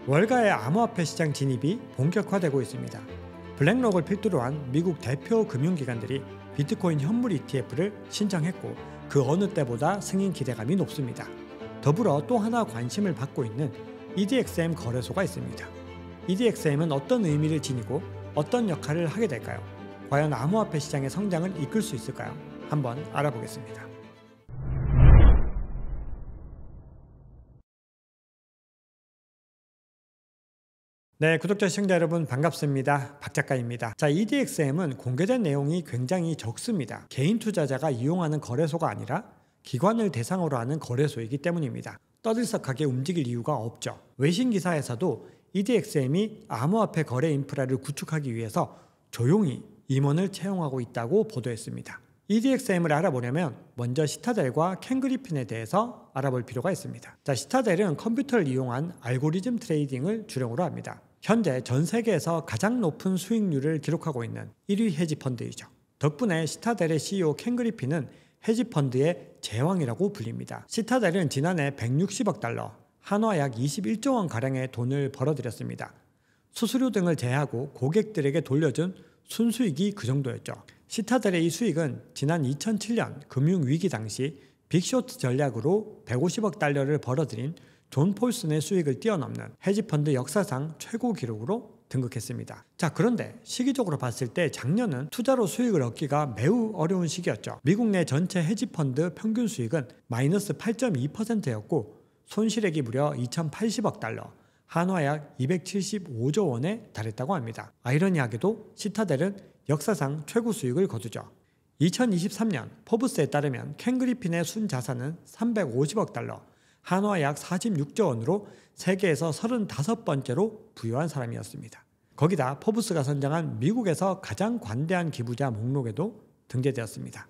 월가의 암호화폐 시장 진입이 본격화되고 있습니다. 블랙록을 필두로 한 미국 대표 금융기관들이 비트코인 현물 ETF를 신청했고 그 어느 때보다 승인 기대감이 높습니다. 더불어 또 하나 관심을 받고 있는 EDXM 거래소가 있습니다. EDXM은 어떤 의미를 지니고 어떤 역할을 하게 될까요? 과연 암호화폐 시장의 성장을 이끌 수 있을까요? 한번 알아보겠습니다. 네, 구독자 시청자 여러분 반갑습니다. 박 작가입니다. EDXM은 공개된 내용이 굉장히 적습니다. 개인 투자자가 이용하는 거래소가 아니라 기관을 대상으로 하는 거래소이기 때문입니다. 떠들썩하게 움직일 이유가 없죠. 외신 기사에서도 EDXM이 암호화폐 거래 인프라를 구축하기 위해서 조용히 임원을 채용하고 있다고 보도했습니다. EDXM을 알아보려면 먼저 시타델과 켄 그리핀에 대해서 알아볼 필요가 있습니다. 시타델은 컴퓨터를 이용한 알고리즘 트레이딩을 주력으로 합니다. 현재 전 세계에서 가장 높은 수익률을 기록하고 있는 1위 헤지펀드이죠. 덕분에 시타델의 CEO 켄 그리핀은 헤지펀드의 제왕이라고 불립니다. 시타델은 지난해 160억 달러, 한화 약 21조 원 가량의 돈을 벌어들였습니다. 수수료 등을 제하고 고객들에게 돌려준 순수익이 그 정도였죠. 시타델의 이 수익은 지난 2007년 금융위기 당시 빅쇼트 전략으로 150억 달러를 벌어들인 존 폴슨의 수익을 뛰어넘는 헤지펀드 역사상 최고 기록으로 등극했습니다. 그런데 시기적으로 봤을 때 작년은 투자로 수익을 얻기가 매우 어려운 시기였죠. 미국 내 전체 헤지펀드 평균 수익은 마이너스 8.2%였고 손실액이 무려 2080억 달러, 한화 약 275조 원에 달했다고 합니다. 아이러니하게도 시타델은 역사상 최고 수익을 거두죠. 2023년 포브스에 따르면 켄 그리핀의 순자산은 350억 달러, 한화 약 46조 원으로 세계에서 35번째로 부유한 사람이었습니다. 거기다 포브스가 선정한 미국에서 가장 관대한 기부자 목록에도 등재되었습니다.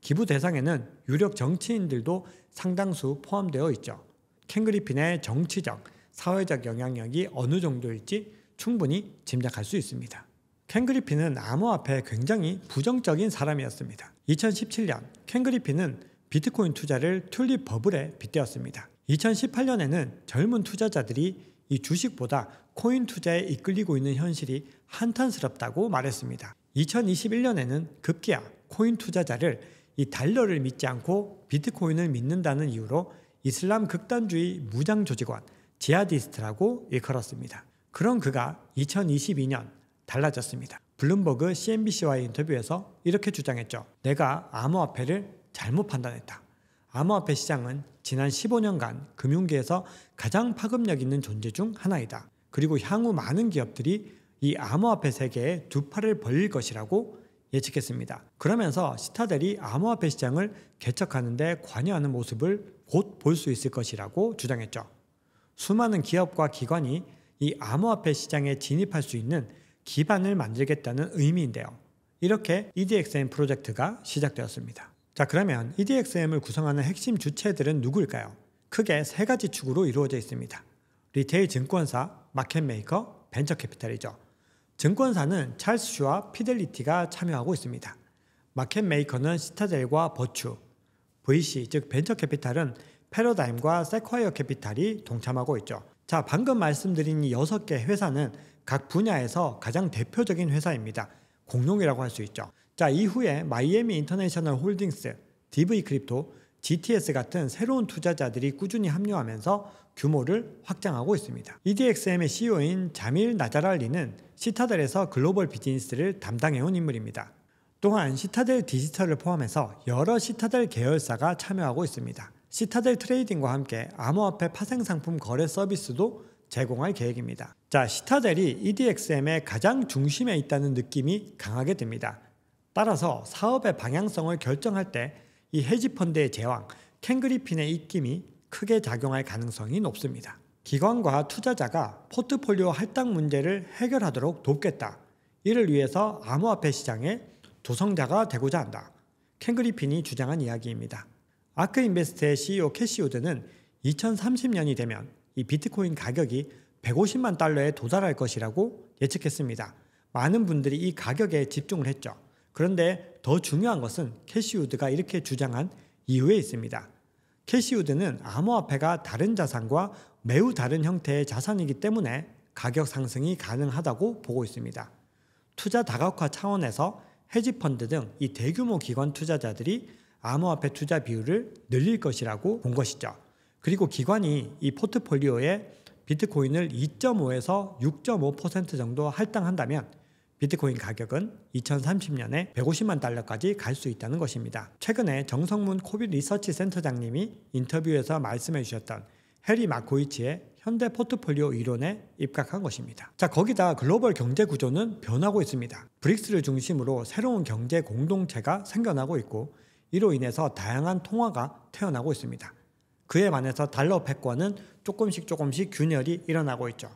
기부 대상에는 유력 정치인들도 상당수 포함되어 있죠. 켄 그리핀의 정치적, 사회적 영향력이 어느 정도일지 충분히 짐작할 수 있습니다. 켄 그리핀은 암호화폐에 굉장히 부정적인 사람이었습니다. 2017년 켄 그리핀은 비트코인 투자를 튤립 버블에 빗대었습니다. 2018년에는 젊은 투자자들이 이 주식보다 코인 투자에 이끌리고 있는 현실이 한탄스럽다고 말했습니다. 2021년에는 급기야 코인 투자자를 이 달러를 믿지 않고 비트코인을 믿는다는 이유로 이슬람 극단주의 무장 조직원 지하디스트라고 일컬었습니다. 그런 그가 2022년 달라졌습니다. 블룸버그 CNBC와의 인터뷰에서 이렇게 주장했죠. 내가 암호화폐를 잘못 판단했다. 암호화폐 시장은 지난 15년간 금융계에서 가장 파급력 있는 존재 중 하나이다. 그리고 향후 많은 기업들이 이 암호화폐 세계에 두 팔을 벌릴 것이라고 예측했습니다. 그러면서 시타델이 암호화폐 시장을 개척하는 데 관여하는 모습을 곧 볼 수 있을 것이라고 주장했죠. 수많은 기업과 기관이 이 암호화폐 시장에 진입할 수 있는 기반을 만들겠다는 의미인데요. 이렇게 EDXM 프로젝트가 시작되었습니다. 그러면 EDXM을 구성하는 핵심 주체들은 누구일까요? 크게 세 가지 축으로 이루어져 있습니다. 리테일 증권사, 마켓메이커, 벤처캐피탈이죠. 증권사는 찰스 슈와 피델리티가 참여하고 있습니다. 마켓메이커는 시타델과 버추, VC 즉 벤처캐피탈은 패러다임과 세콰이어 캐피탈이 동참하고 있죠. 방금 말씀드린 이 6개 회사는 각 분야에서 가장 대표적인 회사입니다. 공룡이라고 할 수 있죠. 이후에 마이애미 인터내셔널 홀딩스, DV 크립토, GTS 같은 새로운 투자자들이 꾸준히 합류하면서 규모를 확장하고 있습니다. EDXM의 CEO인 자밀 나자랄리는 시타델에서 글로벌 비즈니스를 담당해온 인물입니다. 또한 시타델 디지털을 포함해서 여러 시타델 계열사가 참여하고 있습니다. 시타델 트레이딩과 함께 암호화폐 파생상품 거래 서비스도 제공할 계획입니다. 시타델이 EDXM의 가장 중심에 있다는 느낌이 강하게 듭니다. 따라서 사업의 방향성을 결정할 때 이 헤지펀드의 제왕 켄 그리핀의 입김이 크게 작용할 가능성이 높습니다. 기관과 투자자가 포트폴리오 할당 문제를 해결하도록 돕겠다. 이를 위해서 암호화폐 시장의 조성자가 되고자 한다. 켄 그리핀이 주장한 이야기입니다. 아크인베스트의 CEO 캐시 우드는 2030년이 되면 이 비트코인 가격이 150만 달러에 도달할 것이라고 예측했습니다. 많은 분들이 이 가격에 집중을 했죠. 그런데 더 중요한 것은 캐시 우드가 이렇게 주장한 이유에 있습니다. 캐시우드는 암호화폐가 다른 자산과 매우 다른 형태의 자산이기 때문에 가격 상승이 가능하다고 보고 있습니다. 투자 다각화 차원에서 헤지펀드 등 이 대규모 기관 투자자들이 암호화폐 투자 비율을 늘릴 것이라고 본 것이죠. 그리고 기관이 이 포트폴리오에 비트코인을 2.5에서 6.5% 정도 할당한다면 비트코인 가격은 2030년에 150만 달러까지 갈 수 있다는 것입니다. 최근에 정성문 코빗 리서치 센터장님이 인터뷰에서 말씀해 주셨던 해리 마코이치의 현대 포트폴리오 이론에 입각한 것입니다. 자, 거기다 글로벌 경제 구조는 변하고 있습니다. 브릭스를 중심으로 새로운 경제 공동체가 생겨나고 있고 이로 인해서 다양한 통화가 태어나고 있습니다. 그에 반해서 달러 패권은 조금씩 균열이 일어나고 있죠.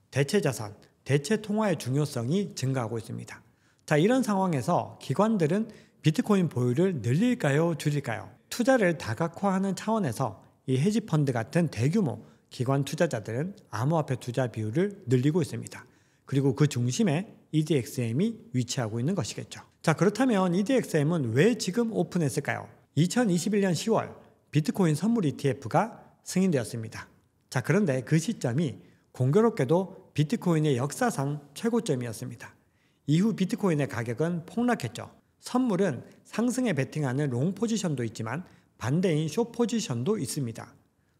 대체 자산, 대체 통화의 중요성이 증가하고 있습니다. 자, 이런 상황에서 기관들은 비트코인 보유를 늘릴까요, 줄일까요? 투자를 다각화하는 차원에서 이 헤지펀드 같은 대규모 기관 투자자들은 암호화폐 투자 비율을 늘리고 있습니다. 그리고 그 중심에 EDXM이 위치하고 있는 것이겠죠. 자, 그렇다면 EDXM은 왜 지금 오픈했을까요? 2021년 10월 비트코인 선물 ETF가 승인되었습니다. 자, 그런데 그 시점이 공교롭게도 비트코인의 역사상 최고점이었습니다. 이후 비트코인의 가격은 폭락했죠. 선물은 상승에 베팅하는 롱 포지션도 있지만 반대인 숏 포지션도 있습니다.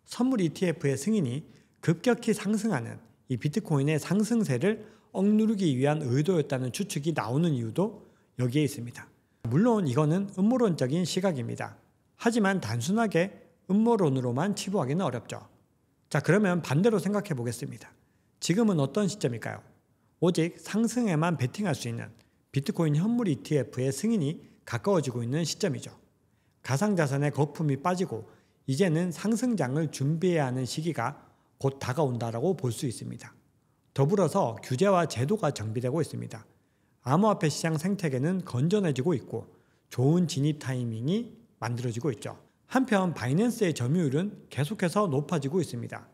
선물 ETF의 승인이 급격히 상승하는 이 비트코인의 상승세를 억누르기 위한 의도였다는 추측이 나오는 이유도 여기에 있습니다. 물론 이거는 음모론적인 시각입니다. 하지만 단순하게 음모론으로만 치부하기는 어렵죠. 자, 그러면 반대로 생각해 보겠습니다. 지금은 어떤 시점일까요? 오직 상승에만 베팅할 수 있는 비트코인 현물 ETF의 승인이 가까워지고 있는 시점이죠. 가상자산의 거품이 빠지고 이제는 상승장을 준비해야 하는 시기가 곧 다가온다라고 볼 수 있습니다. 더불어서 규제와 제도가 정비되고 있습니다. 암호화폐 시장 생태계는 건전해지고 있고 좋은 진입 타이밍이 만들어지고 있죠. 한편 바이낸스의 점유율은 계속해서 높아지고 있습니다.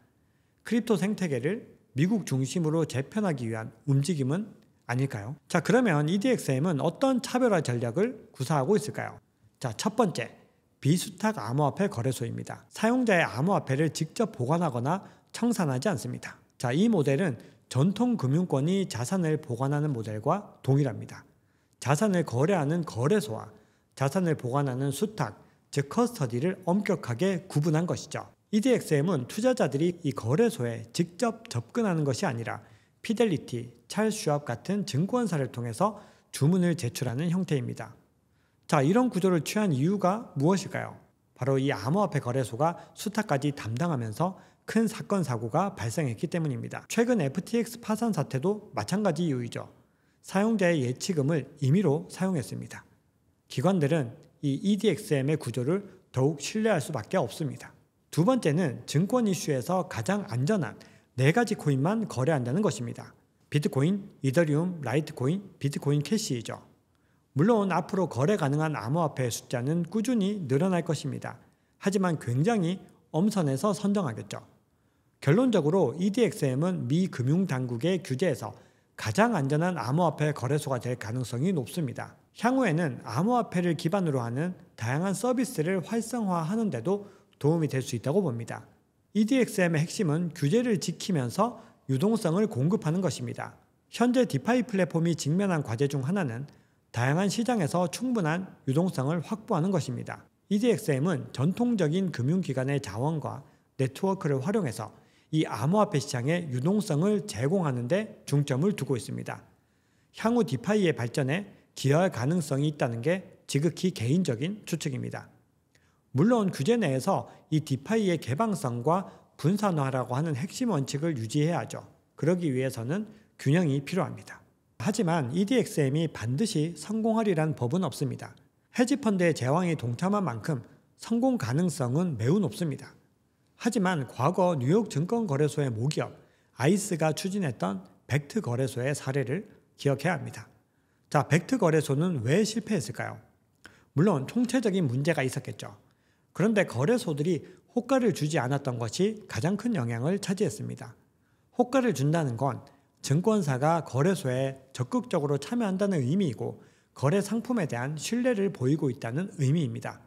크립토 생태계를 미국 중심으로 재편하기 위한 움직임은 아닐까요? 자, 그러면 EDXM은 어떤 차별화 전략을 구사하고 있을까요? 자, 첫 번째, 비수탁 암호화폐 거래소입니다. 사용자의 암호화폐를 직접 보관하거나 청산하지 않습니다. 자, 이 모델은 전통 금융권이 자산을 보관하는 모델과 동일합니다. 자산을 거래하는 거래소와 자산을 보관하는 수탁, 즉 커스터디를 엄격하게 구분한 것이죠. EDXM은 투자자들이 이 거래소에 직접 접근하는 것이 아니라 피델리티, 찰스 슈왑 같은 증권사를 통해서 주문을 제출하는 형태입니다. 자, 이런 구조를 취한 이유가 무엇일까요? 바로 이 암호화폐 거래소가 수탁까지 담당하면서 큰 사건 사고가 발생했기 때문입니다. 최근 FTX 파산 사태도 마찬가지 이유이죠. 사용자의 예치금을 임의로 사용했습니다. 기관들은 이 EDXM의 구조를 더욱 신뢰할 수밖에 없습니다. 두 번째는 증권 이슈에서 가장 안전한 4가지 코인만 거래한다는 것입니다. 비트코인, 이더리움, 라이트코인, 비트코인 캐시이죠. 물론 앞으로 거래 가능한 암호화폐의 숫자는 꾸준히 늘어날 것입니다. 하지만 굉장히 엄선해서 선정하겠죠. 결론적으로 EDXM은 미 금융당국의 규제에서 가장 안전한 암호화폐 거래소가 될 가능성이 높습니다. 향후에는 암호화폐를 기반으로 하는 다양한 서비스를 활성화하는 데도 도움이 될 수 있다고 봅니다. EDXM의 핵심은 규제를 지키면서 유동성을 공급하는 것입니다. 현재 디파이 플랫폼이 직면한 과제 중 하나는 다양한 시장에서 충분한 유동성을 확보하는 것입니다. EDXM은 전통적인 금융기관의 자원과 네트워크를 활용해서 이 암호화폐 시장의 유동성을 제공하는 데 중점을 두고 있습니다. 향후 디파이의 발전에 기여할 가능성이 있다는 게 지극히 개인적인 추측입니다. 물론 규제 내에서 이 디파이의 개방성과 분산화라고 하는 핵심 원칙을 유지해야 하죠. 그러기 위해서는 균형이 필요합니다. 하지만 EDXM이 반드시 성공하리란 법은 없습니다. 헤지펀드의 제왕이 동참한 만큼 성공 가능성은 매우 높습니다. 하지만 과거 뉴욕 증권거래소의 모기업 아이스가 추진했던 벡트 거래소의 사례를 기억해야 합니다. 자, 벡트 거래소는 왜 실패했을까요? 물론 총체적인 문제가 있었겠죠. 그런데 거래소들이 호가를 주지 않았던 것이 가장 큰 영향을 차지했습니다. 호가를 준다는 건 증권사가 거래소에 적극적으로 참여한다는 의미이고 거래 상품에 대한 신뢰를 보이고 있다는 의미입니다.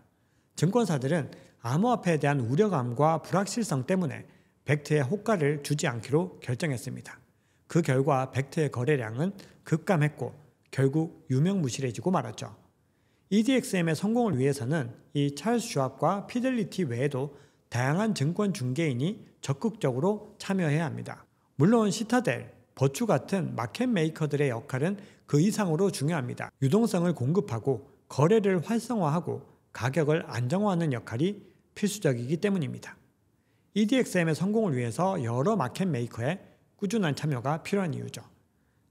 증권사들은 암호화폐에 대한 우려감과 불확실성 때문에 벡트에 호가를 주지 않기로 결정했습니다. 그 결과 벡트의 거래량은 급감했고 결국 유명무실해지고 말았죠. EDXM의 성공을 위해서는 이 찰스 슈왑과 피델리티 외에도 다양한 증권 중개인이 적극적으로 참여해야 합니다. 물론 시타델, 버추 같은 마켓 메이커들의 역할은 그 이상으로 중요합니다. 유동성을 공급하고 거래를 활성화하고 가격을 안정화하는 역할이 필수적이기 때문입니다. EDXM의 성공을 위해서 여러 마켓 메이커의 꾸준한 참여가 필요한 이유죠.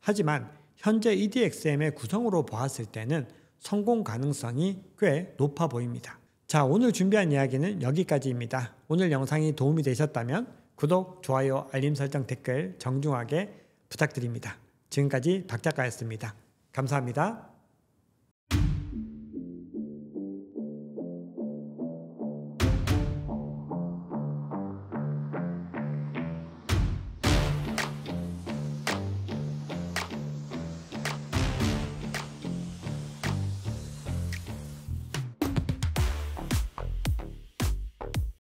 하지만 현재 EDXM의 구성으로 보았을 때는 성공 가능성이 꽤 높아 보입니다. 자, 오늘 준비한 이야기는 여기까지입니다. 오늘 영상이 도움이 되셨다면 구독, 좋아요, 알림 설정, 댓글 정중하게 부탁드립니다. 지금까지 박 작가였습니다. 감사합니다.